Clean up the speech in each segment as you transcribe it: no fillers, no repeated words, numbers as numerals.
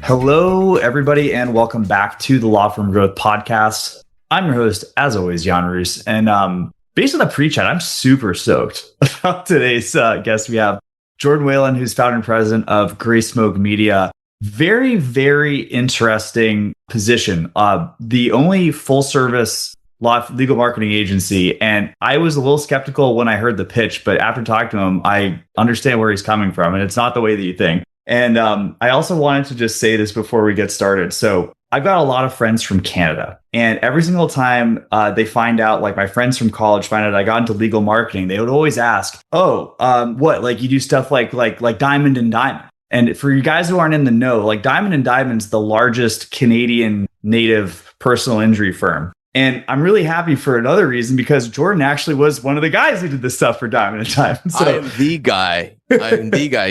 Hello, everybody, and welcome back to the Law Firm Growth Podcast. I'm your host, as always, Jan Roos. And based on the pre-chat, I'm super stoked about today's guest. We have Jordan Whelan, who's founder and president of Gray Smoke Media. Very, very interesting position. The only full-service legal marketing agency. And I was a little skeptical when I heard the pitch, but after talking to him, I understand where he's coming from, and it's not the way that you think. And I also wanted to just say this before we get started. So I've got a lot of friends from Canada, and every single time they find out, like my friends from college find out I got into legal marketing, they would always ask, what, like you do stuff like Diamond and Diamond. And for you guys who aren't in the know, like Diamond and Diamond's the largest Canadian native personal injury firm. And I'm really happy for another reason, because Jordan actually was one of the guys who did this stuff for Diamond and Diamond. So I'm the guy,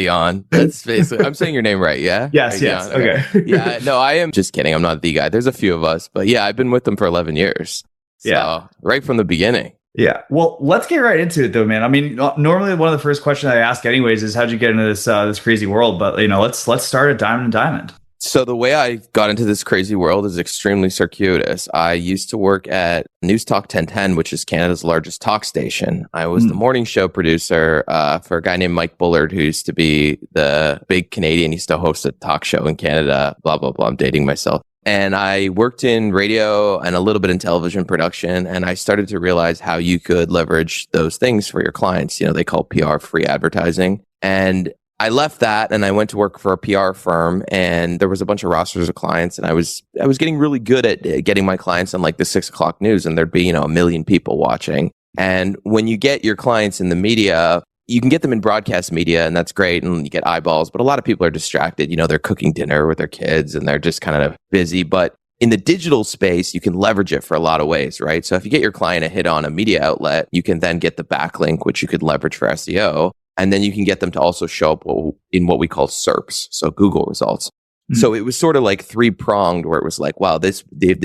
Jan. That's basically, I'm saying your name right, yeah? Yes. Okay. Yeah, no, I am just kidding. I'm not the guy. There's a few of us, but yeah, I've been with them for 11 years. So, yeah. Right from the beginning. Yeah. Well, let's get right into it though, man. I mean, normally one of the first questions I ask anyways is how'd you get into this crazy world? But let's start at Diamond and Diamond. So the way I got into this crazy world is extremely circuitous. I used to work at News Talk 1010, which is Canada's largest talk station. I was the morning show producer for a guy named Mike Bullard, who used to be the big Canadian. He used to host a talk show in Canada, blah, blah, blah. I'm dating myself. And I worked in radio and a little bit in television production. And I started to realize how you could leverage those things for your clients. They call PR free advertising. And I left that and I went to work for a PR firm, and there was a bunch of rosters of clients, and I was getting really good at getting my clients on like the 6 o'clock news, and there'd be, 1 million people watching. And when you get your clients in the media, you can get them in broadcast media, and that's great, and you get eyeballs, but a lot of people are distracted. They're cooking dinner with their kids and they're just kind of busy. But in the digital space, you can leverage it for a lot of ways, right? So if you get your client a hit on a media outlet, you can then get the backlink, which you could leverage for SEO. And then you can get them to also show up in what we call SERPs, so Google results. Mm-hmm. So it was sort of like three-pronged, where it was like, wow, this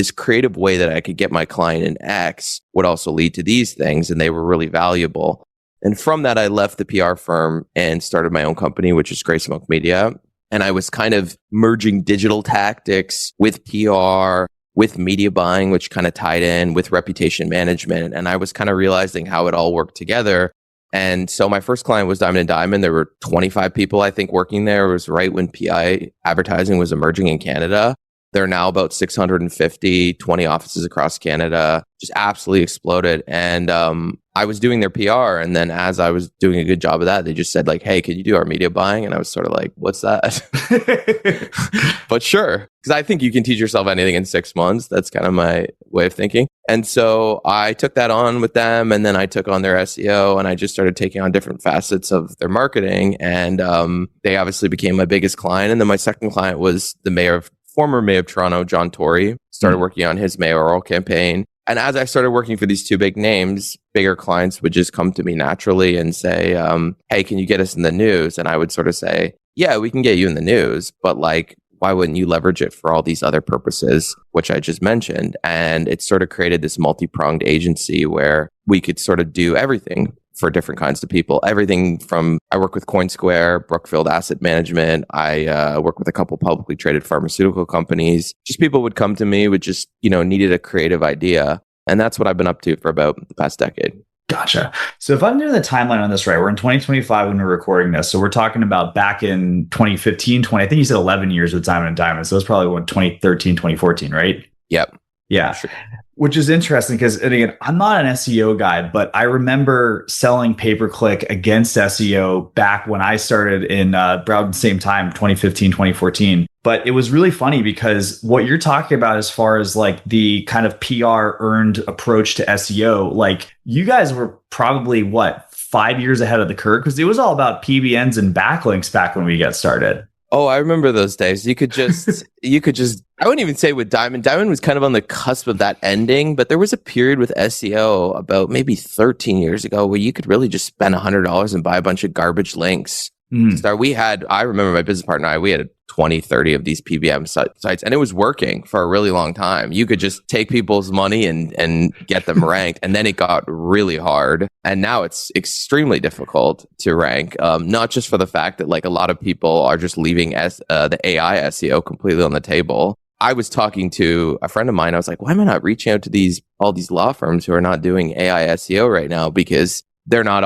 creative way that I could get my client in X would also lead to these things, and they were really valuable. And from that, I left the PR firm and started my own company, which is Gray Smoke Media. And I was kind of merging digital tactics with PR, with media buying, which kind of tied in with reputation management. And I was kind of realizing how it all worked together. And so my first client was Diamond and Diamond. There were 25 people, I think, working there. It was right when PI advertising was emerging in Canada. They're now about 650, 20 offices across Canada, just absolutely exploded. And I was doing their PR. And then as I was doing a good job of that, they just said like, hey, could you do our media buying? And I was sort of like, what's that? But sure, because I think you can teach yourself anything in 6 months. That's kind of my way of thinking. And so I took that on with them, and then I took on their SEO, and I just started taking on different facets of their marketing. And they obviously became my biggest client. And then my second client was the former mayor of Toronto, John Tory. Started working on his mayoral campaign. And as I started working for these two big names, bigger clients would just come to me naturally and say, hey, can you get us in the news? And I would sort of say, yeah, we can get you in the news, but like, why wouldn't you leverage it for all these other purposes, which I just mentioned? And it sort of created this multi-pronged agency where we could sort of do everything for different kinds of people. Everything from, I work with CoinSquare, Brookfield Asset Management. I work with a couple publicly traded pharmaceutical companies. Just people would come to me with just, needed a creative idea. And that's what I've been up to for about the past decade. Gotcha. So if I'm doing the timeline on this right, we're in 2025 when we're recording this. So we're talking about back in 2015, I think you said 11 years with Diamond and Diamond. So it's probably 2013, 2014, right? Yep. Yeah. Sure. Which is interesting because, again, I'm not an SEO guy, but I remember selling pay-per-click against SEO back when I started in around the same time, 2015, 2014. But it was really funny because what you're talking about as far as like the kind of PR earned approach to SEO, like you guys were probably 5 years ahead of the curve, because it was all about PBNs and backlinks back when we got started. Oh, I remember those days. You could just, I wouldn't even say with Diamond. Diamond was kind of on the cusp of that ending, but there was a period with SEO about maybe 13 years ago where you could really just spend $100 and buy a bunch of garbage links. I remember my business partner and I, we had 20, 30 of these PBM sites. And it was working for a really long time. You could just take people's money and get them ranked. And then it got really hard. And now it's extremely difficult to rank, not just for the fact that like a lot of people are just leaving the AI SEO completely on the table. I was talking to a friend of mine. I was like, why am I not reaching out to all these law firms who are not doing AI SEO right now? Because they're not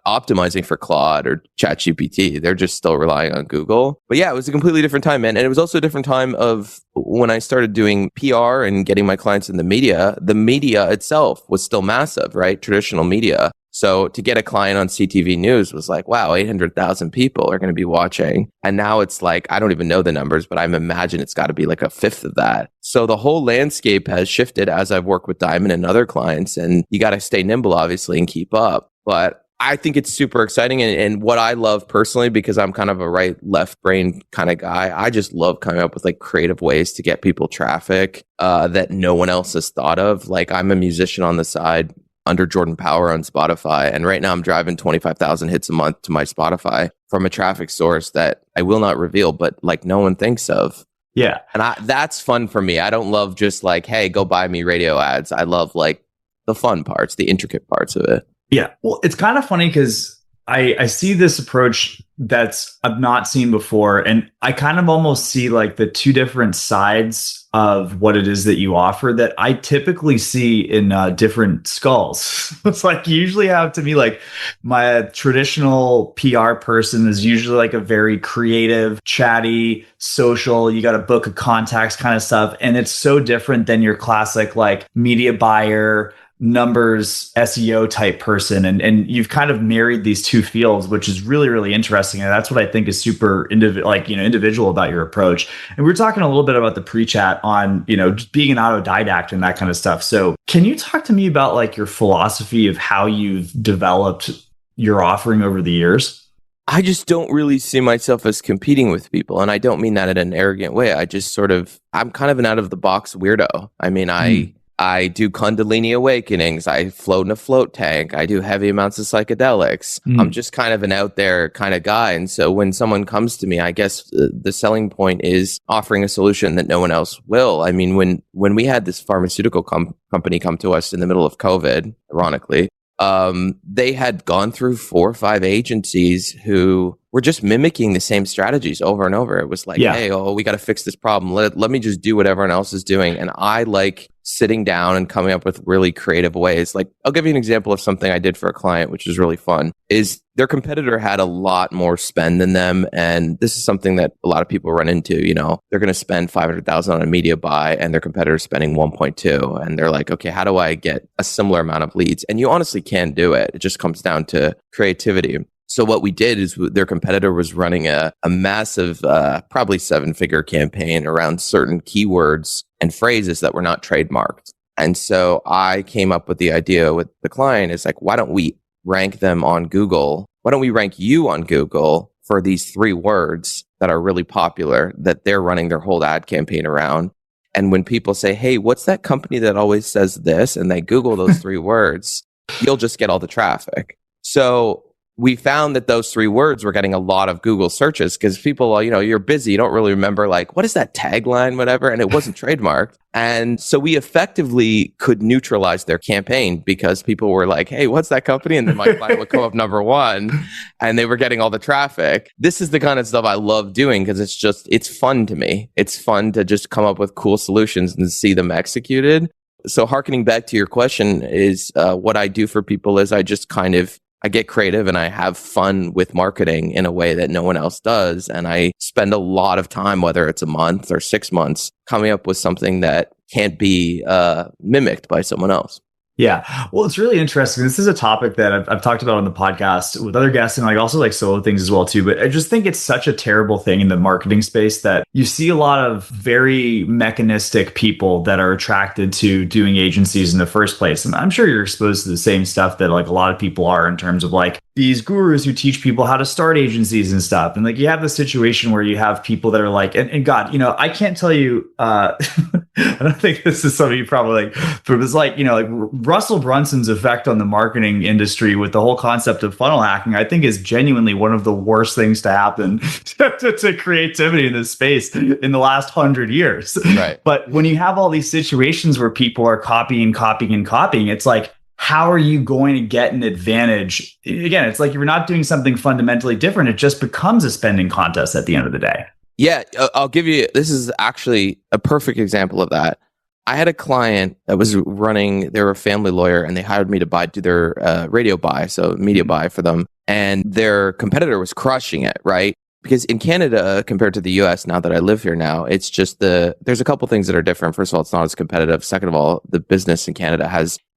optimizing for Claude or ChatGPT. They're just still relying on Google. But yeah, it was a completely different time, man. And it was also a different time of when I started doing PR and getting my clients in the media itself was still massive, right? Traditional media. So to get a client on CTV News was like, wow, 800,000 people are going to be watching. And now it's like, I don't even know the numbers, but I imagine it's got to be like a fifth of that. So the whole landscape has shifted as I've worked with Diamond and other clients. And you got to stay nimble, obviously, and keep up. But I think it's super exciting. And what I love personally, because I'm kind of a right, left brain kind of guy, I just love coming up with like creative ways to get people traffic that no one else has thought of. Like I'm a musician on the side under Jordan Power on Spotify. And right now I'm driving 25,000 hits a month to my Spotify from a traffic source that I will not reveal, but like no one thinks of. Yeah. And that's fun for me. I don't love just like, hey, go buy me radio ads. I love like the fun parts, the intricate parts of it. Yeah. Well, it's kind of funny because I see this approach that's I've not seen before. And I kind of almost see like the two different sides of what it is that you offer that I typically see in different skulls. It's like you usually have to be like my traditional PR person is usually like a very creative, chatty, social, you got to book a contacts kind of stuff. And it's so different than your classic like media buyer, numbers SEO type person, and you've kind of married these two fields, which is really, really interesting. And that's what I think is super individual about your approach. And we were talking a little bit about the pre-chat on just being an autodidact and that kind of stuff. So can you talk to me about like your philosophy of how you've developed your offering over the years? I just don't really see myself as competing with people. And I don't mean that in an arrogant way. I'm kind of an out of the box weirdo. I mean, I do Kundalini awakenings. I float in a float tank. I do heavy amounts of psychedelics. I'm just kind of an out there kind of guy. And so when someone comes to me, I guess the selling point is offering a solution that no one else will. I mean, when we had this pharmaceutical company come to us in the middle of COVID, ironically, they had gone through 4 or 5 agencies who were just mimicking the same strategies over and over. It was like, hey, we got to fix this problem. Let me just do what everyone else is doing. And I like sitting down and coming up with really creative ways. Like, I'll give you an example of something I did for a client, which was really fun, is their competitor had a lot more spend than them. And this is something that a lot of people run into, they're going to spend 500,000 on a media buy and their competitor's spending 1.2. And they're like, okay, how do I get a similar amount of leads? And you honestly can do it. It just comes down to creativity. So what we did is their competitor was running a massive, probably 7-figure campaign around certain keywords and phrases that were not trademarked. And so I came up with the idea with the client is like, why don't we rank them on Google? Why don't we rank you on Google for these 3 words that are really popular that they're running their whole ad campaign around? And when people say, hey, what's that company that always says this? And they Google those 3 words, you'll just get all the traffic. So we found that those 3 words were getting a lot of Google searches because people, you're busy. You don't really remember like, what is that tagline, whatever. And it wasn't trademarked. And so we effectively could neutralize their campaign because people were like, hey, what's that company? And then my client would come up number 1 and they were getting all the traffic. This is the kind of stuff I love doing because it's fun to me. It's fun to just come up with cool solutions and see them executed. So harkening back to your question is what I do for people is I get creative and I have fun with marketing in a way that no one else does. And I spend a lot of time, whether it's a month or 6 months, coming up with something that can't be mimicked by someone else. Yeah. Well, it's really interesting. This is a topic that I've talked about on the podcast with other guests and like also like solo things as well too. But I just think it's such a terrible thing in the marketing space that you see a lot of very mechanistic people that are attracted to doing agencies in the first place. And I'm sure you're exposed to the same stuff that like a lot of people are in terms of like these gurus who teach people how to start agencies and stuff. And like you have the situation where you have people that are like, and God, I can't tell you, I don't think this is something you probably like, but it's like, like Russell Brunson's effect on the marketing industry with the whole concept of funnel hacking, I think is genuinely one of the worst things to happen to creativity in this space in the last 100 years. Right. But when you have all these situations where people are copying, it's like, how are you going to get an advantage? Again, it's like you're not doing something fundamentally different. It just becomes a spending contest at the end of the day. Yeah, I'll give you, this is actually a perfect example of that. I had a client that was they were a family lawyer, and they hired me to do their radio buy, so media buy for them. And their competitor was crushing it, right? Because in Canada, compared to the US, now that I live here now, it's just there's a couple things that are different. First of all, it's not as competitive. Second of all, the business in Canada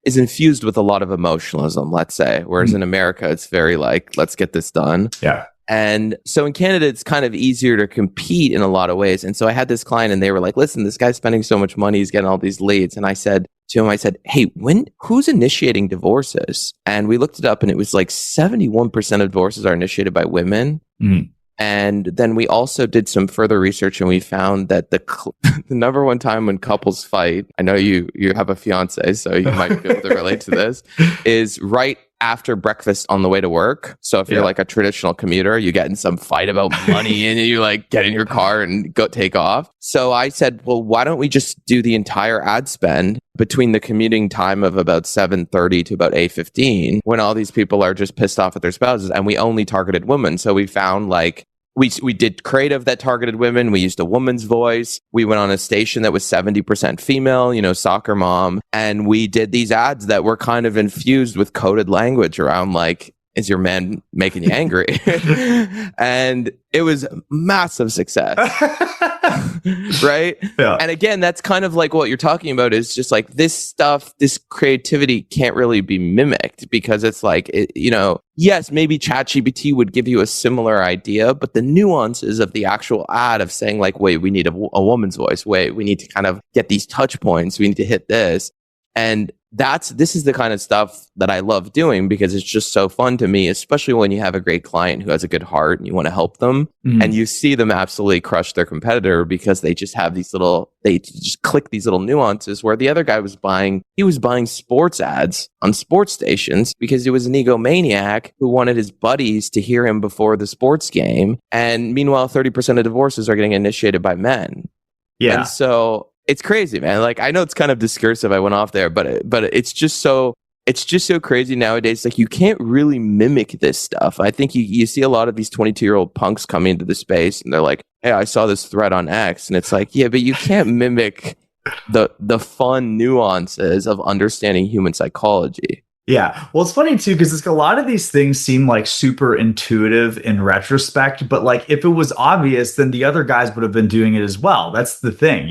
is infused with a lot of emotionalism, let's say. Whereas in America, it's very like, let's get this done. Yeah. And so in Canada, it's kind of easier to compete in a lot of ways. And so I had this client and they were like, listen, this guy's spending so much money, he's getting all these leads. And I said to him, hey, who's initiating divorces? And we looked it up and it was like 71% of divorces are initiated by women. Mm. And then we also did some further research and we found that the number one time when couples fight, I know you have a fiance, so you might be able to relate to this, is right after breakfast on the way to work. So if you're like a traditional commuter, you get in some fight about money and you like get in your car and go take off. So I said, well, why don't we just do the entire ad spend between the commuting time of about 7:30 to about 8:15 when all these people are just pissed off at their spouses, and we only targeted women. So we found like, we did creative that targeted women. We used a woman's voice. We went on a station that was 70% female, soccer mom. And we did these ads that were kind of infused with coded language around like, is your man making you angry? And it was massive success. Right? Yeah. And again, that's kind of like what you're talking about is just like this stuff, this creativity can't really be mimicked because it's like, yes, maybe ChatGPT would give you a similar idea, but the nuances of the actual ad of saying like, wait, we need a woman's voice. Wait, we need to kind of get these touch points. We need to hit this. And this is the kind of stuff that I love doing because it's just so fun to me, especially when you have a great client who has a good heart and you want to help them and you see them absolutely crush their competitor because they just have they just click these little nuances where the other guy was buying sports ads on sports stations because he was an egomaniac who wanted his buddies to hear him before the sports game. And meanwhile, 30% of divorces are getting initiated by men. Yeah. And so it's crazy, man. Like, I know it's kind of discursive. I went off there, but it's just so crazy nowadays. Like, you can't really mimic this stuff. I think you see a lot of these 22-year-old punks coming into the space and they're like, hey, I saw this thread on X. And it's like, yeah, but you can't mimic the fun nuances of understanding human psychology. Yeah. Well, it's funny too, because a lot of these things seem like super intuitive in retrospect, but like if it was obvious, then the other guys would have been doing it as well. That's the thing,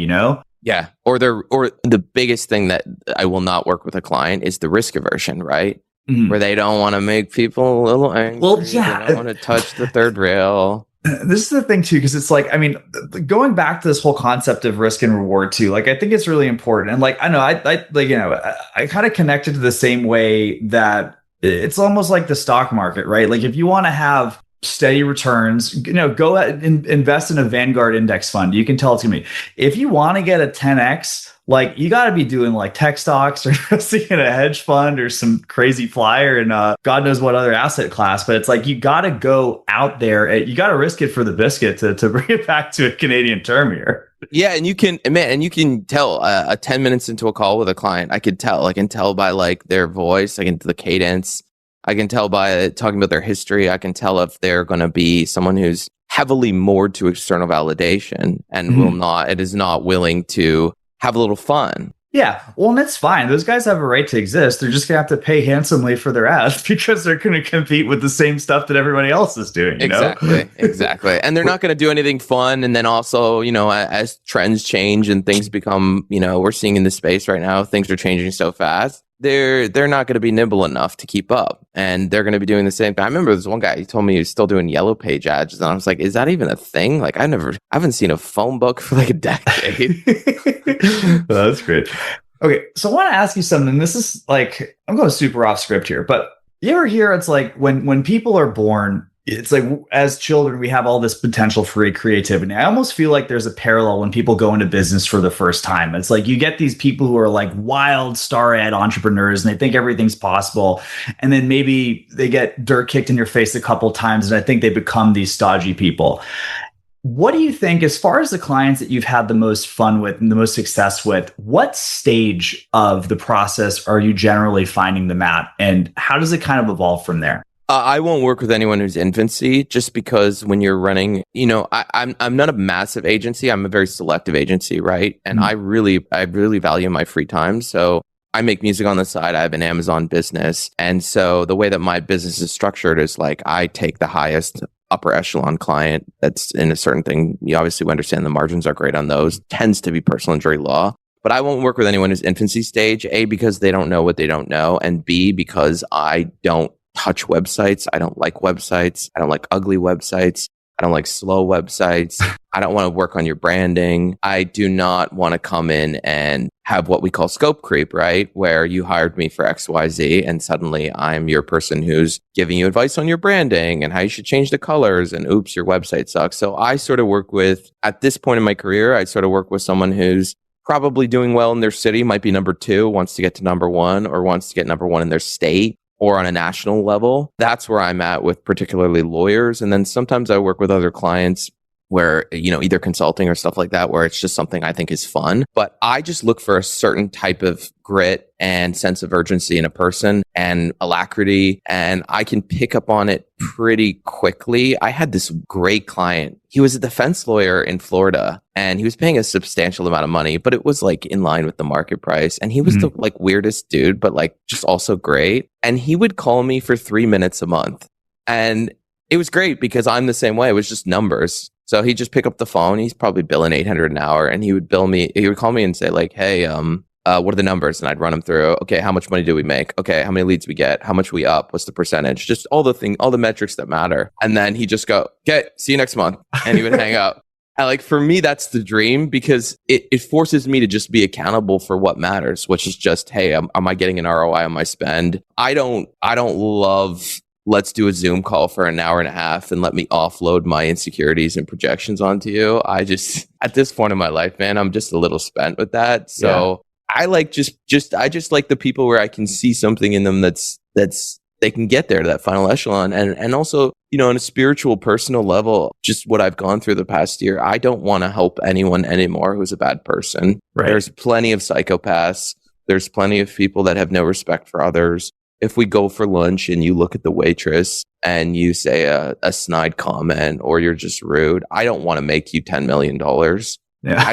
Yeah. Or the biggest thing that I will not work with a client is the risk aversion, right? Mm-hmm. Where they don't want to make people a little angry. Well, yeah. They don't want to touch the third rail. This is the thing too, because it's like, I mean, going back to this whole concept of risk and reward too, like, I think it's really important. And like, I know, I kind of connected to the same way that it's almost like the stock market, right? Like if you want to have steady returns, go and invest in a Vanguard index fund. You can tell it to me. If you want to get a 10x, like you got to be doing like tech stocks or investing in a hedge fund or some crazy flyer and God knows what other asset class. But it's like, you got to go out there. You got to risk it for the biscuit to bring it back to a Canadian term here. Yeah. And you can tell 10 minutes into a call with a client, I can tell by like their voice, the cadence. I can tell by talking about their history. I can tell if they're going to be someone who's heavily moored to external validation and is not willing to have a little fun. Yeah. Well, and it's fine. Those guys have a right to exist. They're just going to have to pay handsomely for their ads because they're going to compete with the same stuff that everybody else is doing. Exactly. And they're not going to do anything fun. And then also, as trends change and things become, we're seeing in the space right now, things are changing so fast. They're not going to be nimble enough to keep up, and they're going to be doing the same thing. I remember this one guy, he told me he was still doing Yellow Page ads, and I was like, is that even a thing? Like, I haven't seen a phone book for like a decade. That's great. Okay, so I want to ask you something. This is like, I'm going super off script here, but You ever hear it's like when people are born, it's like as children, we have all this potential for creativity. I almost feel like there's a parallel when people go into business for the first time. It's like you get these people who are like wild star-eyed entrepreneurs and they think everything's possible. And then maybe they get dirt kicked in your face a couple times. And I think they become these stodgy people. What do you think, as far as the clients that you've had the most fun with and the most success with, what stage of the process are you generally finding them at? And how does it kind of evolve from there? I won't work with anyone who's infancy, just because when you're running, I'm not a massive agency. I'm a very selective agency, right? And I really value my free time. So I make music on the side. I have an Amazon business. And so the way that my business is structured is like I take the highest upper echelon client that's in a certain thing. You obviously understand the margins are great on those. Tends to be personal injury law. But I won't work with anyone who's infancy stage, A, because they don't know what they don't know, and B, because I don't touch websites. I don't like websites. I don't like ugly websites. I don't like slow websites. I don't want to work on your branding. I do not want to come in and have what we call scope creep, right? Where you hired me for XYZ and suddenly I'm your person who's giving you advice on your branding and how you should change the colors, and oops, your website sucks. So I sort of work with, at this point in my career, I sort of work with someone who's probably doing well in their city, might be number 2, wants to get to number 1, or wants to get number 1 in their state, or on a national level. That's where I'm at with particularly lawyers. And then sometimes I work with other clients where, either consulting or stuff like that, where it's just something I think is fun. But I just look for a certain type of grit and sense of urgency in a person and alacrity, and I can pick up on it pretty quickly. I had this great client. He was a defense lawyer in Florida and he was paying a substantial amount of money, but it was like in line with the market price. And he was the like weirdest dude, but like just also great. And he would call me for 3 minutes a month. And it was great because I'm the same way. It was just numbers. So he'd just pick up the phone. He's probably billing $800 an hour, and he would call me and say like, hey, what are the numbers? And I'd run them through. Okay, how much money do we make? Okay, how many leads we get? How much we up? What's the percentage? Just all the metrics that matter. And then he'd just go, okay, see you next month. And he would hang up. And like, for me, that's the dream, because it forces me to just be accountable for what matters, which is just, hey, am I getting an ROI on my spend? I don't love, let's do a Zoom call for an hour and a half and let me offload my insecurities and projections onto you. I just, at this point in my life, man, I'm just a little spent with that. So I like I just like the people where I can see something in them that's they can get there to that final echelon. And also, on a spiritual, personal level, just what I've gone through the past year, I don't want to help anyone anymore who's a bad person. Right. There's plenty of psychopaths. There's plenty of people that have no respect for others. If we go for lunch and you look at the waitress and you say a snide comment or you're just rude, I don't want to make you $10 million. Yeah.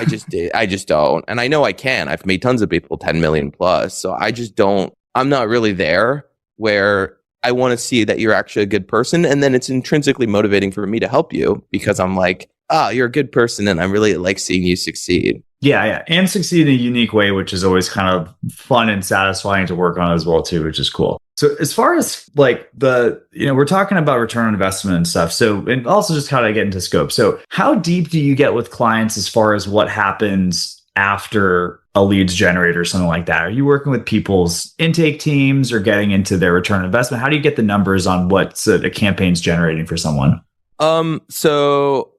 I just don't. And I know I can. I've made tons of people 10 million plus. So I just don't, I'm not really there where I want to see that you're actually a good person. And then it's intrinsically motivating for me to help you because I'm like, you're a good person and I really like seeing you succeed. Yeah. And succeed in a unique way, which is always kind of fun and satisfying to work on as well, too, which is cool. So as far as like we're talking about return on investment and stuff. So, and also just how to get into scope. So how deep do you get with clients as far as what happens after a leads generator or something like that? Are you working with people's intake teams or getting into their return on investment? How do you get the numbers on what a campaign's generating for someone? So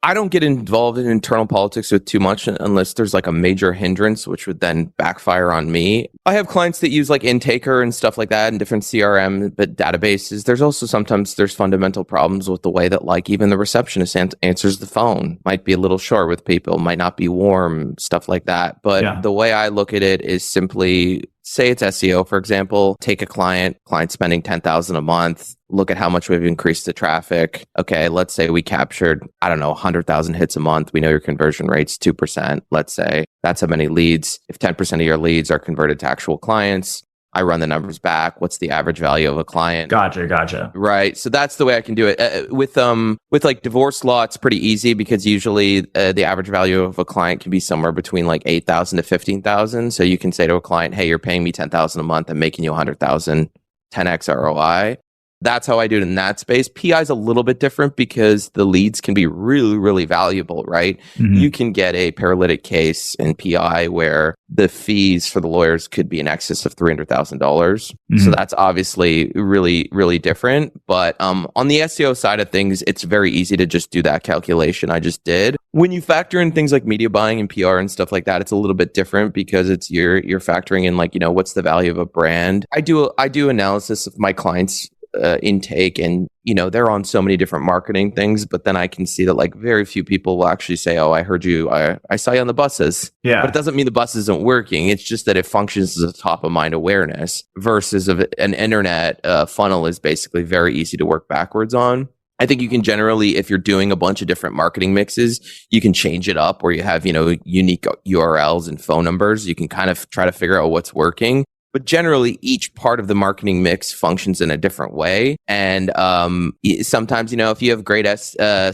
I don't get involved in internal politics with too much unless there's like a major hindrance, which would then backfire on me. I have clients that use like Intaker and stuff like that and different CRM but databases. There's also sometimes there's fundamental problems with the way that like even the receptionist answers the phone. Might be a little short with people, might not be warm, stuff like that. But the way I look at it is simply, say it's SEO, for example, take a client spending $10,000 a month, look at how much we've increased the traffic. Okay, let's say we captured, 100,000 hits a month. We know your conversion rate's 2%. Let's say that's how many leads. If 10% of your leads are converted to actual clients, I run the numbers back. What's the average value of a client? Gotcha. Right. So that's the way I can do it. With like divorce law, it's pretty easy because usually the average value of a client can be somewhere between like 8,000 to 15,000. So you can say to a client, hey, you're paying me 10,000 a month. I'm making you 100,000, 10x ROI. That's how I do it in that space. PI is a little bit different because the leads can be really, really valuable, right? You can get a paralytic case in PI where the fees for the lawyers could be in excess of $300,000. So that's obviously really, really different. But on the SEO side of things, it's very easy to just do that calculation I just did. When you factor in things like media buying and PR and stuff like that, it's a little bit different because it's you're factoring in like, what's the value of a brand. I do analysis of my clients' intake, and they're on so many different marketing things, but then I can see that like very few people will actually say, oh, I heard you, I saw you on the buses. Yeah, but it doesn't mean the bus isn't working. It's just that it functions as a top of mind awareness versus an internet funnel is basically very easy to work backwards on. I think you can generally, if you're doing a bunch of different marketing mixes, you can change it up where you have unique URLs and phone numbers. You can kind of try to figure out what's working. But generally, each part of the marketing mix functions in a different way. And sometimes, if you have great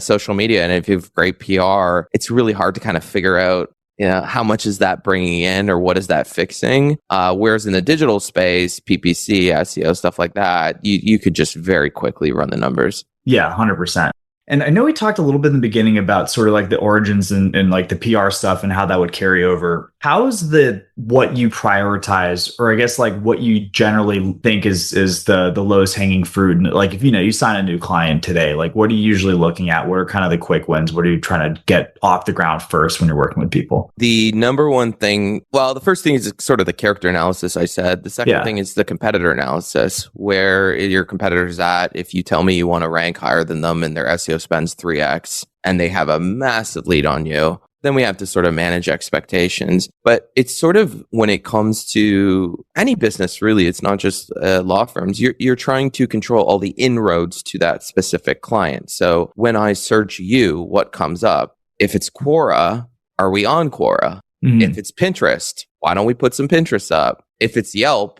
social media and if you have great PR, it's really hard to kind of figure out, how much is that bringing in or what is that fixing? Whereas in the digital space, PPC, SEO, stuff like that, you could just very quickly run the numbers. Yeah, 100%. And I know we talked a little bit in the beginning about sort of like the origins and like the PR stuff and how that would carry over. How is what you prioritize, or I guess like what you generally think is the lowest hanging fruit? Like if you sign a new client today, like what are you usually looking at? What are kind of the quick wins? What are you trying to get off the ground first when you're working with people? The number one thing, well, the first thing is sort of the character analysis I said. The second thing is the competitor analysis, where your competitor's at. If you tell me you want to rank higher than them and their SEO spends 3x and they have a massive lead on you, then we have to sort of manage expectations. But it's sort of when it comes to any business, really, it's not just law firms. You're trying to control all the inroads to that specific client. So when I search you, what comes up? If it's Quora, are we on Quora? If it's Pinterest, why don't we put some Pinterest up? If it's Yelp,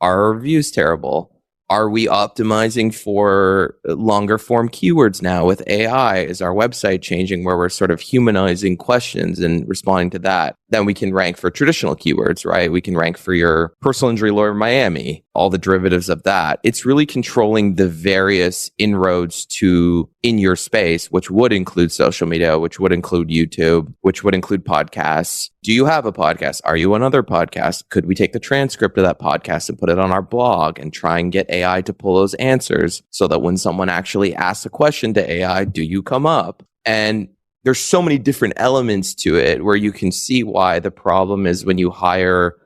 are our reviews terrible? Are we optimizing for longer form keywords now with AI? Is our website changing where we're sort of humanizing questions and responding to that? Then we can rank for traditional keywords, right? We can rank for your personal injury lawyer in Miami, all the derivatives of that. It's really controlling the various inroads in your space, which would include social media, which would include YouTube, which would include podcasts. Do you have a podcast? Are you on other podcasts? Could we take the transcript of that podcast and put it on our blog and try and get AI to pull those answers so that when someone actually asks a question to AI, do you come up? And there's so many different elements to it where you can see why the problem is when you hire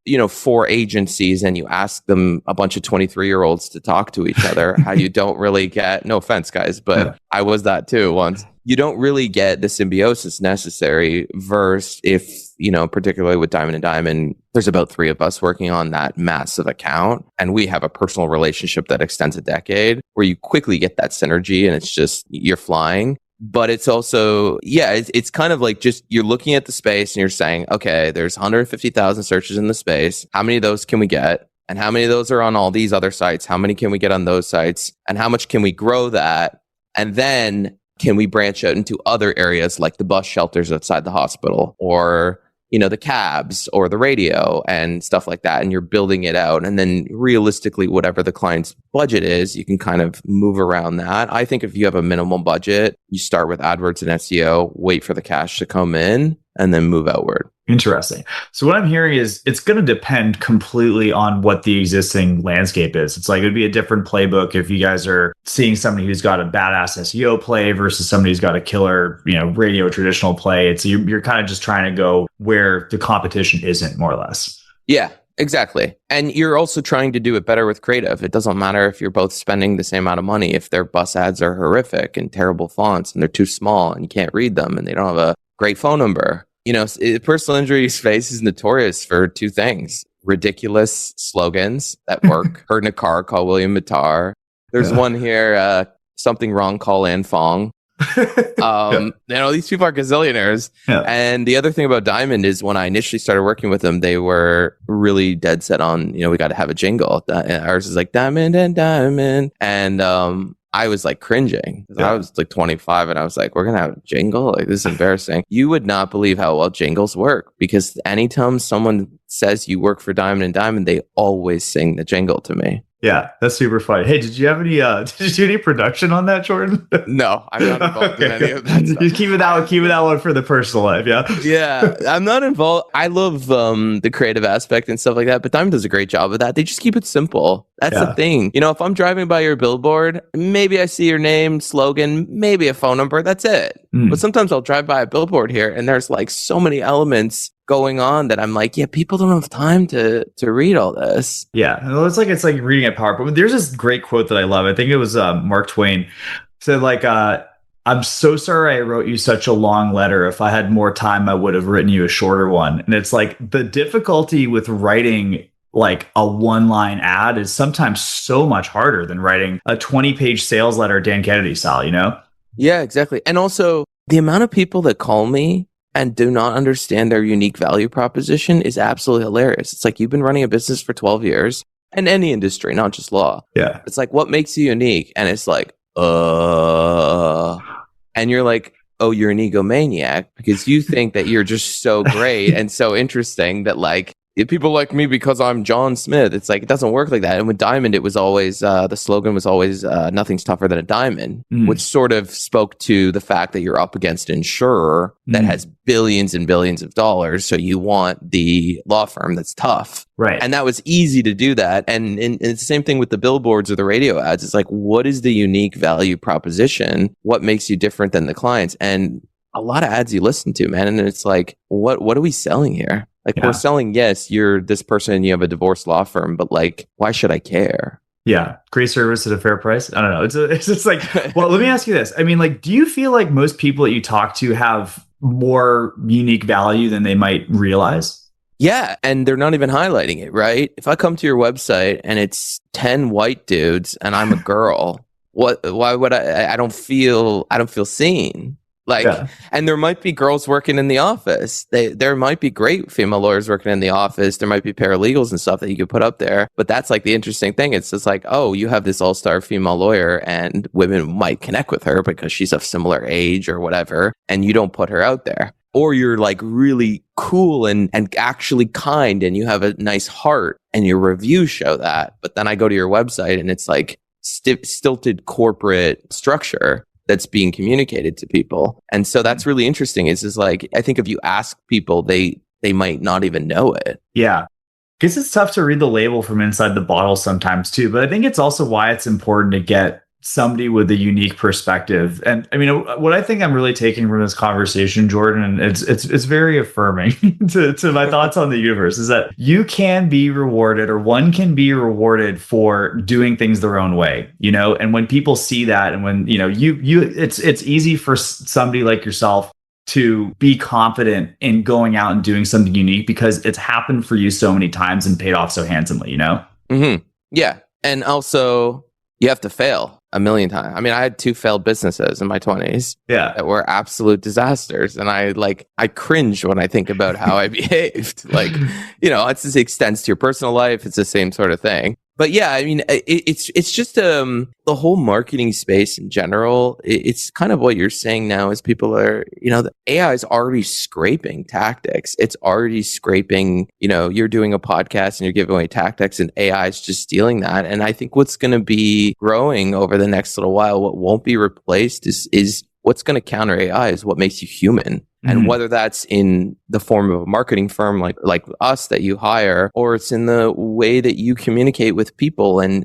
4 agencies and you ask them, a bunch of 23-year-olds, to talk to each other, how you don't really get, no offense guys, but I was that too once. You don't really get the symbiosis necessary versus if, particularly with Diamond and Diamond, there's about 3 of us working on that massive account. And we have a personal relationship that extends a decade where you quickly get that synergy and it's just, you're flying. But it's also, it's kind of like just you're looking at the space and you're saying, okay, there's 150,000 searches in the space. How many of those can we get? And how many of those are on all these other sites? How many can we get on those sites? And how much can we grow that? And then can we branch out into other areas like the bus shelters outside the hospital or, the cabs or the radio and stuff like that. And you're building it out. And then realistically, whatever the client's budget is, you can kind of move around that. I think if you have a minimum budget, you start with AdWords and SEO, wait for the cash to come in, and then move outward. Interesting. So what I'm hearing is it's going to depend completely on what the existing landscape is. It's like it would be a different playbook if you guys are seeing somebody who's got a badass SEO play versus somebody who's got a killer, radio traditional play. It's you're kind of just trying to go where the competition isn't, more or less. Yeah, exactly. And you're also trying to do it better with creative. It doesn't matter if you're both spending the same amount of money. If their bus ads are horrific and terrible fonts and they're too small and you can't read them and they don't have a great phone number. Personal injury space is notorious for 2 things: ridiculous slogans that work. Heard in a car, call William Matar. There's one here, something wrong, call Ann Fong. These people are gazillionaires. Yeah. And the other thing about Diamond is when I initially started working with them, they were really dead set on, we got to have a jingle. Ours is like Diamond and Diamond. And, I was like cringing because I was like 25 and I was like, we're going to have a jingle? Like, this is embarrassing. You would not believe how well jingles work because anytime someone says you work for Diamond and Diamond, they always sing the jingle to me. Yeah, that's super funny. Hey, did you have any did you do any production on that, Jordan? No, I'm not involved in any of that stuff. You keep that one for the personal life, yeah? Yeah, I'm not involved. I love the creative aspect and stuff like that, but Diamond does a great job of that. They just keep it simple. That's the thing. You know, if I'm driving by your billboard, maybe I see your name, slogan, maybe a phone number. That's it. But sometimes I'll drive by a billboard here and there's like so many elements going on that I'm like, yeah, people don't have time to read all this. Yeah, well, it's like reading a PowerPoint. There's this great quote that I love. I think it was Mark Twain said like, "I'm so sorry I wrote you such a long letter. If I had more time, I would have written you a shorter one." And it's like the difficulty with writing like a one-line ad is sometimes so much harder than writing a 20-page sales letter, Dan Kennedy style. You know? Yeah, exactly. And also the amount of people that call me and do not understand their unique value proposition is absolutely hilarious. It's like, you've been running a business for 12 years in any industry, not just law. Yeah. It's like, what makes you unique? And it's like, and you're like, oh, you're an egomaniac because you think that you're just so great and so interesting that like, people like me because I'm John Smith. It's like, it doesn't work like that. And with Diamond, it was always, the slogan was always, nothing's tougher than a diamond, which sort of spoke to the fact that you're up against an insurer that has billions and billions of dollars. So you want the law firm that's tough. Right. And that was easy to do that. And it's the same thing with the billboards or the radio ads. It's like, what is the unique value proposition? What makes you different than the clients? And a lot of ads you listen to, man. And it's like, what are we selling here? Like, we're selling, yes, you're this person and you have a divorce law firm, but like, why should I care? Yeah. Great service at a fair price. I don't know. It's just like, well, let me ask you this. I mean, like, do you feel like most people that you talk to have more unique value than they might realize? Yeah. And they're not even highlighting it, right? If I come to your website and it's 10 white dudes and I'm a girl, why would I don't feel seen. Like, and there might be girls working in the office. There might be great female lawyers working in the office. There might be paralegals and stuff that you could put up there. But that's like the interesting thing. It's just like, oh, you have this all-star female lawyer and women might connect with her because she's of similar age or whatever. And you don't put her out there. Or you're like really cool and actually kind and you have a nice heart and your reviews show that. But then I go to your website and it's like stilted corporate structure that's being communicated to people. And so that's really interesting. Is like, I think if you ask people, they might not even know it. Yeah. Guess it's tough to read the label from inside the bottle sometimes too, but I think it's also why it's important to get somebody with a unique perspective. And I mean, what I think I'm really taking from this conversation, Jordan, and it's very affirming to my thoughts on the universe, is that you can be rewarded, or one can be rewarded for doing things their own way, you know? And when people see that, and when, you know, it's easy for somebody like yourself to be confident in going out and doing something unique because it's happened for you so many times and paid off so handsomely, you know? Mm-hmm. Yeah. And also, you have to fail a million times. I mean, I had 2 failed businesses in my 20s that were absolute disasters. And I cringe when I think about how I behaved. Like, you know, it extends to your personal life. It's the same sort of thing. But yeah, I mean, it's just the whole marketing space in general. It's kind of what you're saying now is people are, you know, the AI is already scraping tactics. It's already scraping, you know, you're doing a podcast and you're giving away tactics and AI is just stealing that. And I think what's going to be growing over the next little while, what won't be replaced is what's going to counter AI is what makes you human. And whether that's in the form of a marketing firm like us that you hire, or it's in the way that you communicate with people. And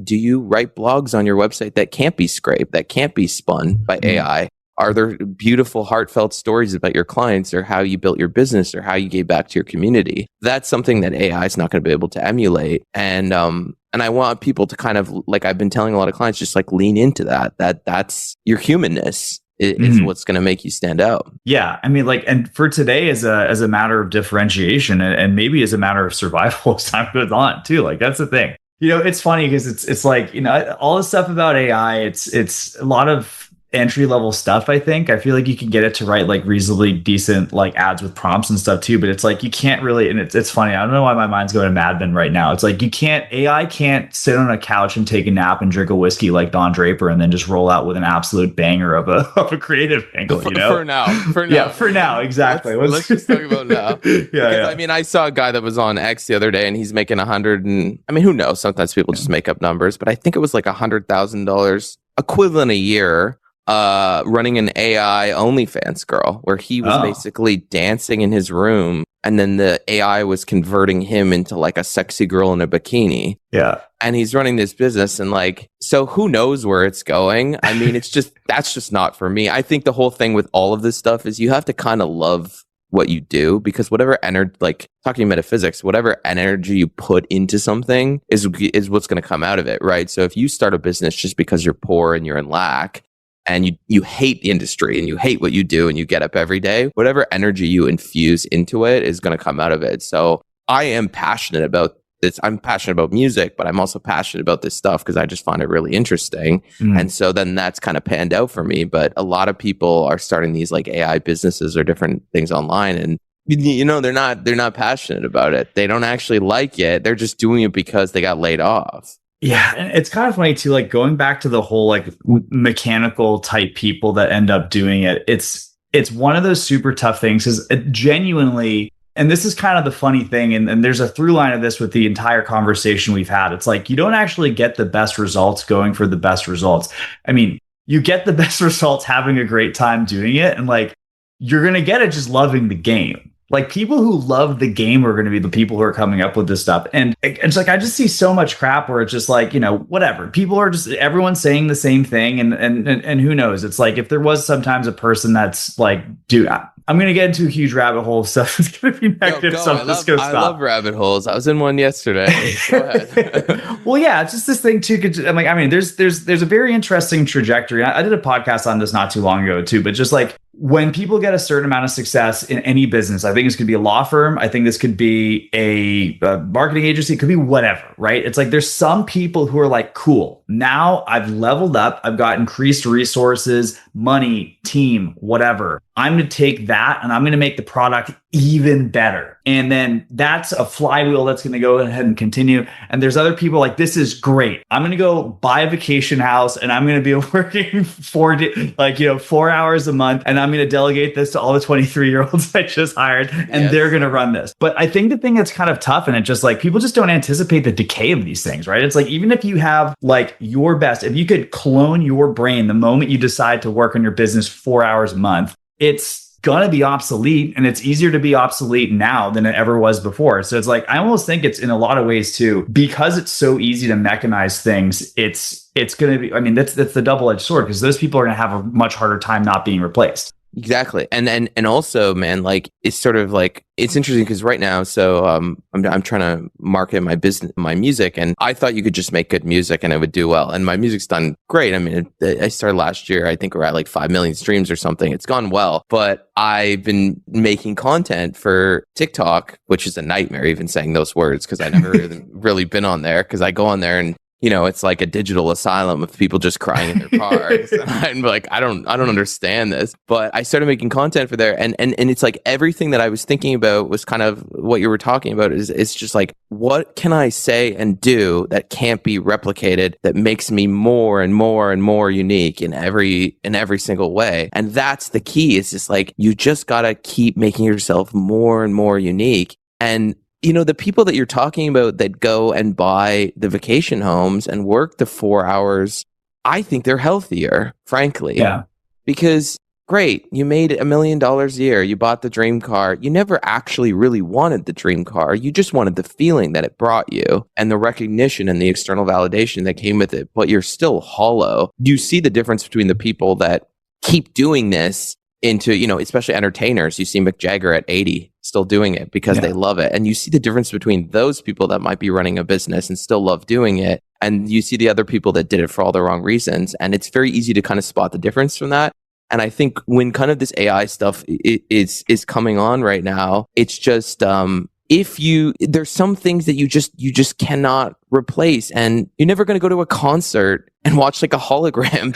do you write blogs on your website that can't be scraped, that can't be spun by AI? Are there beautiful, heartfelt stories about your clients or how you built your business or how you gave back to your community? That's something that AI is not going to be able to emulate. And I want people to kind of, like I've been telling a lot of clients, just like lean into that's your humanness. Is what's going to make you stand out. Yeah. I mean, like, and for today as a matter of differentiation and maybe as a matter of survival as time goes on too. Like, that's the thing. You know, it's funny because it's like, you know, all this stuff about AI, it's a lot of entry level stuff. I feel like you can get it to write like reasonably decent like ads with prompts and stuff too, but it's like you can't really, and it's funny, I don't know why my mind's going to Mad Men right now. It's like AI can't sit on a couch and take a nap and drink a whiskey like Don Draper and then just roll out with an absolute banger of a creative angle, you know? For now, exactly. Let's just talk about now. Yeah. I mean, I saw a guy that was on X the other day and he's making 100 and I mean, who knows? Sometimes people just make up numbers, but I think it was like $100,000 equivalent a year running an AI OnlyFans girl where he was basically dancing in his room and then the AI was converting him into like a sexy girl in a bikini. Yeah. And he's running this business and like, so who knows where it's going? I mean, that's just not for me. I think the whole thing with all of this stuff is you have to kind of love what you do because whatever energy, like talking metaphysics, whatever energy you put into something is what's going to come out of it, right? So if you start a business just because you're poor and you're in lack and you hate the industry and you hate what you do and you get up every day, whatever energy you infuse into it is going to come out of it. So I am passionate about this. I'm passionate about music, but I'm also passionate about this stuff because I just find it really interesting. And so then that's kind of panned out for me. But a lot of people are starting these like AI businesses or different things online and you know, they're not passionate about it. They don't actually like it. They're just doing it because they got laid off. Yeah, and it's kind of funny too, like going back to the whole like mechanical type people that end up doing it. It's one of those super tough things because genuinely, and this is kind of the funny thing, and there's a through line of this with the entire conversation we've had. It's like you don't actually get the best results going for the best results. I mean, you get the best results having a great time doing it, and like you're gonna get it just loving the game. Like people who love the game are going to be the people who are coming up with this stuff. And it's like, I just see so much crap where it's just like, you know, whatever. People are just, everyone's saying the same thing. And who knows? It's like, if there was sometimes a person that's like, dude, I'm going to get into a huge rabbit hole of stuff that's going to be negative. I love rabbit holes. I was in one yesterday. Go ahead. Well, yeah, it's just this thing too. I'm like, I mean, there's a very interesting trajectory. I did a podcast on this not too long ago too, but just like, when people get a certain amount of success in any business, I think this could be a law firm. I think this could be a marketing agency. It could be whatever, right? It's like there's some people who are like, cool, now I've leveled up. I've got increased resources, money, team, whatever. I'm going to take that and I'm going to make the product even better. And then that's a flywheel that's going to go ahead and continue. And there's other people like, this is great. I'm going to go buy a vacation house and I'm going to be working 4 hours a month. And I'm going to delegate this to all the 23-year-olds I just hired and they're going to run this. But I think the thing that's kind of tough and it just like people just don't anticipate the decay of these things, right? It's like, even if you have like your best, if you could clone your brain the moment you decide to work on your business 4 hours a month, it's going to be obsolete, and it's easier to be obsolete now than it ever was before. So it's like, I almost think it's in a lot of ways too, because it's so easy to mechanize things. It's going to be, I mean, that's the double-edged sword because those people are going to have a much harder time not being replaced. Exactly. And also, man, like it's sort of like it's interesting because right now, so I'm trying to market my business, my music, and I thought you could just make good music and it would do well. And my music's done great. I mean, I started last year. I think we're at like 5 million streams or something. It's gone well, but I've been making content for TikTok, which is a nightmare even saying those words because I never really been on there because I go on there and you know, it's like a digital asylum of people just crying in their cars. And I'm like, I don't understand this. But I started making content for there. And it's like everything that I was thinking about was kind of what you were talking about is it's just like, what can I say and do that can't be replicated that makes me more and more and more unique in every single way? And that's the key. It's just like, you just got to keep making yourself more and more unique. And you know, the people that you're talking about that go and buy the vacation homes and work the 4 hours, I think they're healthier, frankly. Yeah. Because, great, you made $1 million a year. You bought the dream car. You never actually really wanted the dream car. You just wanted the feeling that it brought you and the recognition and the external validation that came with it. But you're still hollow. You see the difference between the people that keep doing this into, you know, especially entertainers. You see Mick Jagger at 80 still doing it because they love it. And you see the difference between those people that might be running a business and still love doing it. And you see the other people that did it for all the wrong reasons. And it's very easy to kind of spot the difference from that. And I think when kind of this AI stuff is coming on right now, it's just, there's some things that you just cannot replace. And you're never going to go to a concert and watch like a hologram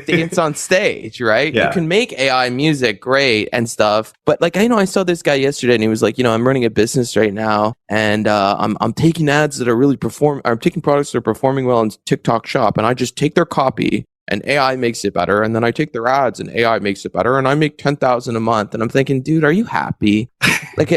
dance on stage, right? Yeah. You can make AI music great and stuff, but like I saw this guy yesterday, and he was like, I'm running a business right now, and I'm taking ads that are really I'm taking products that are performing well on TikTok Shop, and I just take their copy and AI makes it better, and then I take their ads and AI makes it better, and I make 10,000 a month. And I'm thinking, dude, are you happy? Like,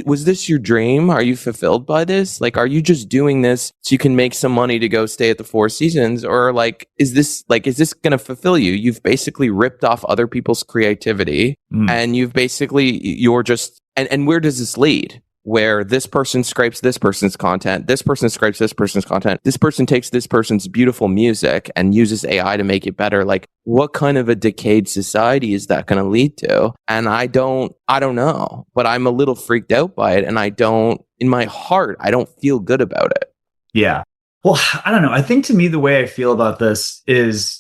was this your dream? Are you fulfilled by this? Like, are you just doing this so you can make some money to go stay at the Four Seasons? Or like, is this going to fulfill you? You've basically ripped off other people's creativity, and you're just, and where does this lead? Where this person scrapes this person's content, this person scrapes this person's content, this person takes this person's beautiful music and uses AI to make it better. Like, what kind of a decayed society is that going to lead to? And I don't know, but I'm a little freaked out by it. And in my heart, I don't feel good about it. Yeah. Well, I don't know. I think to me, the way I feel about this is,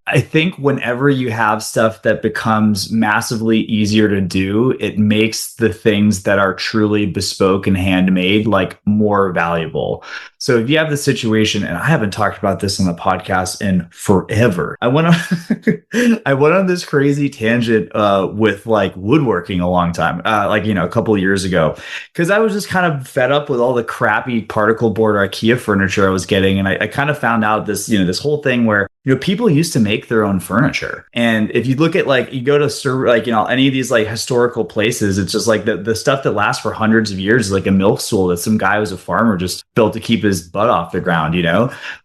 I think whenever you have stuff that becomes massively easier to do, it makes the things that are truly bespoke and handmade like more valuable. So if you have the situation, and I haven't talked about this on the podcast in forever, I went on this crazy tangent with like woodworking a long time, a couple of years ago, because I was just kind of fed up with all the crappy particle board or IKEA furniture I was getting, and I kind of found out this this whole thing where people used to make their own furniture. And if you look at you go to any of these like historical places, it's just like the stuff that lasts for hundreds of years is like a milk stool that some guy who was a farmer just built to keep his butt off the ground,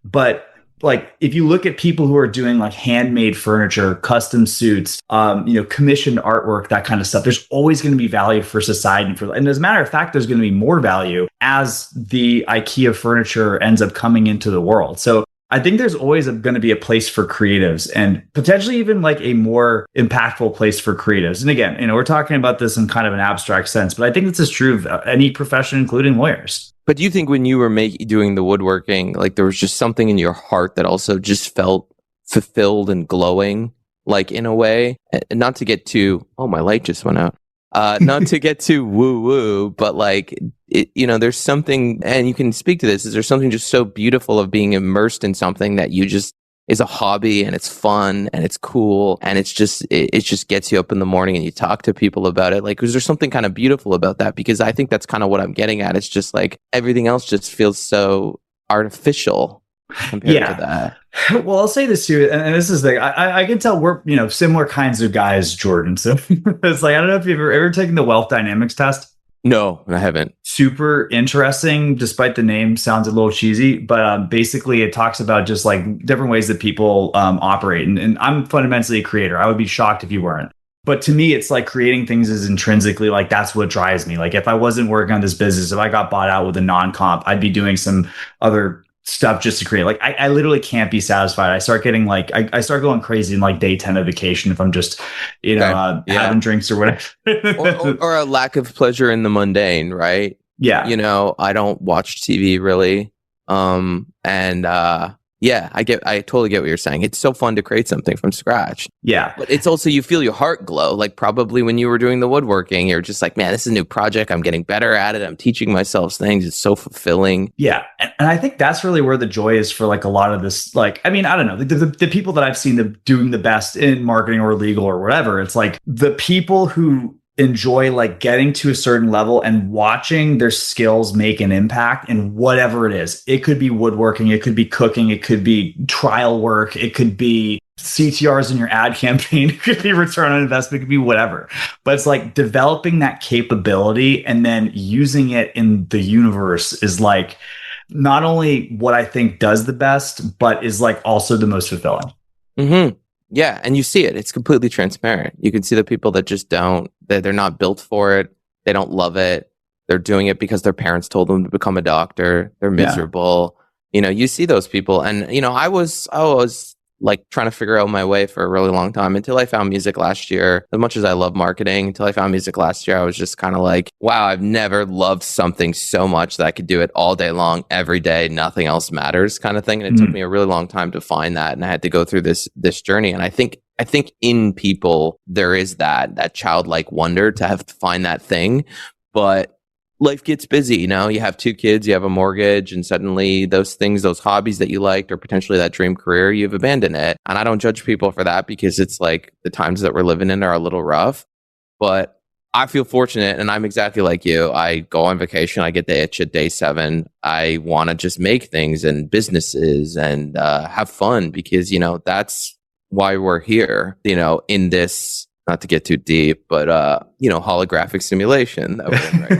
But like if you look at people who are doing like handmade furniture, custom suits, commissioned artwork, that kind of stuff, there's always going to be value for society. And as a matter of fact, there's going to be more value as the IKEA furniture ends up coming into the world. So I think there's always going to be a place for creatives, and potentially even like a more impactful place for creatives. And again, we're talking about this in kind of an abstract sense, but I think this is true of any profession, including lawyers. But do you think when you were doing the woodworking, like there was just something in your heart that also just felt fulfilled and glowing, like in a way? And not to get too, oh, my light just went out. Not to get too woo-woo, but like, there's something, and you can speak to this, is there something just so beautiful of being immersed in something that you just is a hobby, and it's fun and it's cool, and it just gets you up in the morning and you talk to people about it. Like, is there something kind of beautiful about that? Because I think that's kind of what I'm getting at. It's just like everything else just feels so artificial compared to that. Well, I'll say this too, and this is I can tell we're similar kinds of guys, Jordan. So it's like, I don't know if you've ever taken the wealth dynamics test. No, I haven't. Super interesting, despite the name sounds a little cheesy, but basically it talks about just like different ways that people operate. And I'm fundamentally a creator. I would be shocked if you weren't. But to me, it's like creating things is intrinsically like that's what drives me. Like if I wasn't working on this business, if I got bought out with a non-comp, I'd be doing some other stuff just to create. Like I literally can't be satisfied. I start getting like I start going crazy in like day 10 of vacation if I'm just having drinks or whatever, or a lack of pleasure in the mundane, right? Yeah. I don't watch TV really, I totally get what you're saying. It's so fun to create something from scratch. Yeah. But it's also, you feel your heart glow. Like probably when you were doing the woodworking, you're just like, man, this is a new project. I'm getting better at it. I'm teaching myself things. It's so fulfilling. Yeah. And I think that's really where the joy is for like a lot of this. Like, I mean, I don't know, the people that I've seen doing the best in marketing or legal or whatever, it's like the people who enjoy like getting to a certain level and watching their skills make an impact in whatever it is. It could be woodworking, it could be cooking, it could be trial work, it could be CTRs in your ad campaign, it could be return on investment, it could be whatever. But it's like developing that capability and then using it in the universe is like not only what I think does the best, but is like also the most fulfilling. Mm-hmm. Yeah, and you see it. It's completely transparent. You can see the people that just they're not built for it. They don't love it. They're doing it because their parents told them to become a doctor. They're miserable. Yeah. You see those people. And, I was like trying to figure out my way for a really long time until I found music last year. As much as I love marketing, until I found music last year, I was just kind of like, wow, I've never loved something so much that I could do it all day long, every day, nothing else matters kind of thing. And it took me a really long time to find that. And I had to go through this journey. And I think in people, there is that childlike wonder to have to find that thing. But life gets busy, you have 2 kids, you have a mortgage, and suddenly those things, those hobbies that you liked or potentially that dream career, you've abandoned it. And I don't judge people for that because it's like the times that we're living in are a little rough. But I feel fortunate, and I'm exactly like you. I go on vacation, I get the itch at day 7. I want to just make things and businesses and have fun because, that's why we're here, in this, not to get too deep, but, holographic simulation that we're in right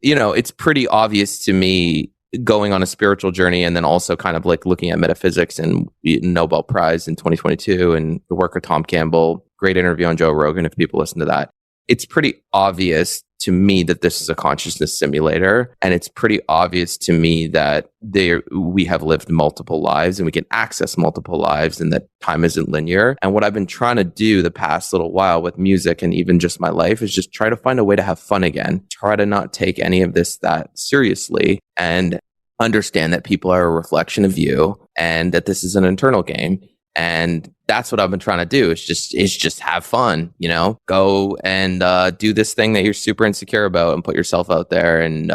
now. It's pretty obvious to me going on a spiritual journey and then also kind of like looking at metaphysics and Nobel Prize in 2022 and the work of Tom Campbell. Great interview on Joe Rogan if people listen to that. It's pretty obvious to me that this is a consciousness simulator. And it's pretty obvious to me that we have lived multiple lives and we can access multiple lives and that time isn't linear. And what I've been trying to do the past little while with music and even just my life is just try to find a way to have fun again. Try to not take any of this that seriously and understand that people are a reflection of you and that this is an internal game. And that's what I've been trying to do is just have fun, go and do this thing that you're super insecure about and put yourself out there and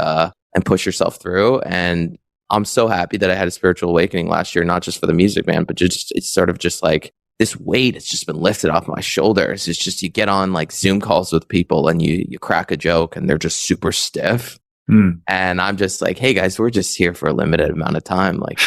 push yourself through. And I'm so happy that I had a spiritual awakening last year, not just for the music, man, but it's sort of just like this weight has just been lifted off my shoulders. It's just, you get on like Zoom calls with people and you crack a joke and they're just super stiff. And I'm just like, hey guys, we're just here for a limited amount of time. Like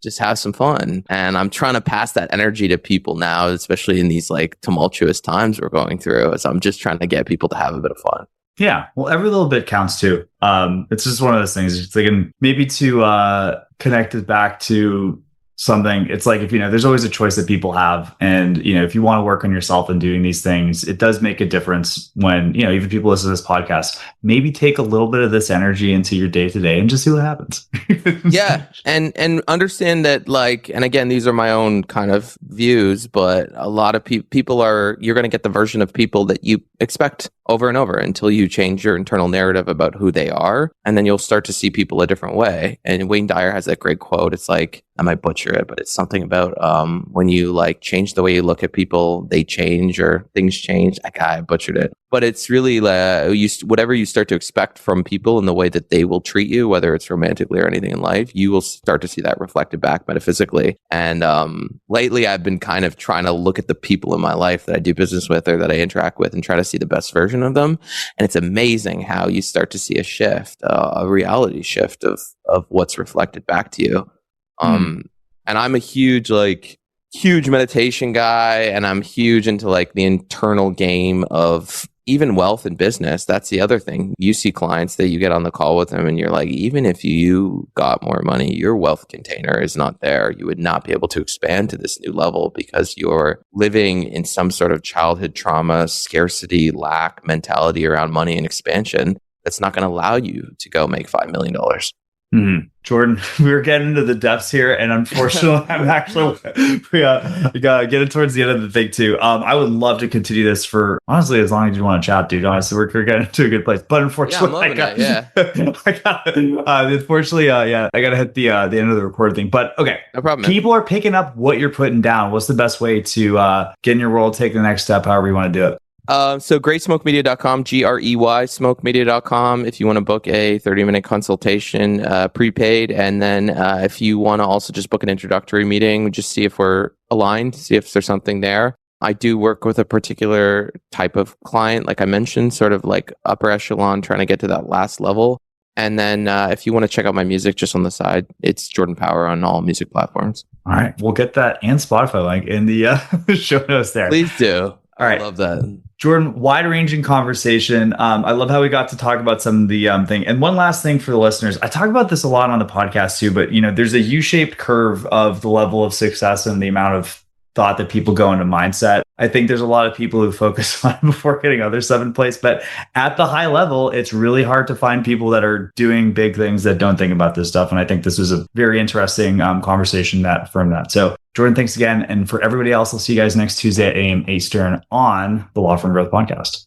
just have some fun. And I'm trying to pass that energy to people now, especially in these like tumultuous times we're going through. So I'm just trying to get people to have a bit of fun. Yeah. Well, every little bit counts too. It's just one of those things. It's like, maybe to connect it back to something, it's like, if there's always a choice that people have, and if you want to work on yourself and doing these things, it does make a difference when even people listen to this podcast. Maybe take a little bit of this energy into your day to day and just see what happens. Yeah, and understand that, like, and again, these are my own kind of views, but a lot of people you're going to get the version of people that you expect over and over until you change your internal narrative about who they are, and then you'll start to see people a different way. And Wayne Dyer has that great quote. It's like, I might butcher it, but it's something about when you like change the way you look at people, they change or things change. I butchered it, but it's really whatever you start to expect from people and the way that they will treat you, whether it's romantically or anything in life, you will start to see that reflected back metaphysically. And lately, I've been kind of trying to look at the people in my life that I do business with or that I interact with and try to see the best version of them. And it's amazing how you start to see a shift, a reality shift of what's reflected back to you. And I'm a huge meditation guy, and I'm huge into like the internal game of even wealth and business. That's the other thing. You see clients that you get on the call with them and you're like, even if you got more money, your wealth container is not there. You would not be able to expand to this new level because you're living in some sort of childhood trauma, scarcity, lack mentality around money and expansion. That's not going to allow you to go make $5 million. Jordan, we're getting into the depths here, and unfortunately, I'm actually we got getting towards the end of the thing too. I would love to continue this for honestly as long as you want to chat, dude. Honestly, we're getting to a good place, but unfortunately, I got unfortunately, I got to hit the end of the recording thing. But okay, no problem. People are picking up what you're putting down. What's the best way to get in your world, take the next step, however you want to do it? So greysmokemedia.com, GREY smokemedia.com if you want to book a 30-minute consultation, prepaid. And then if you want to also just book an introductory meeting, just see if we're aligned, see if there's something there. I do work with a particular type of client, like I mentioned, sort of like upper echelon, trying to get to that last level. And then if you want to check out my music just on the side, it's Jordan Power on all music platforms. All right. We'll get that and Spotify link in the show notes there. Please do. All right. I love that. Jordan, wide-ranging conversation. I love how we got to talk about some of the thing. And one last thing for the listeners, I talk about this a lot on the podcast too, but there's a U-shaped curve of the level of success and the amount of thought that people go into mindset. I think there's a lot of people who focus on it before getting other stuff in place, but at the high level, it's really hard to find people that are doing big things that don't think about this stuff. And I think this was a very interesting conversation from that. So Jordan, thanks again. And for everybody else, I'll see you guys next Tuesday at 8 a.m. Eastern on the Law Firm Growth Podcast.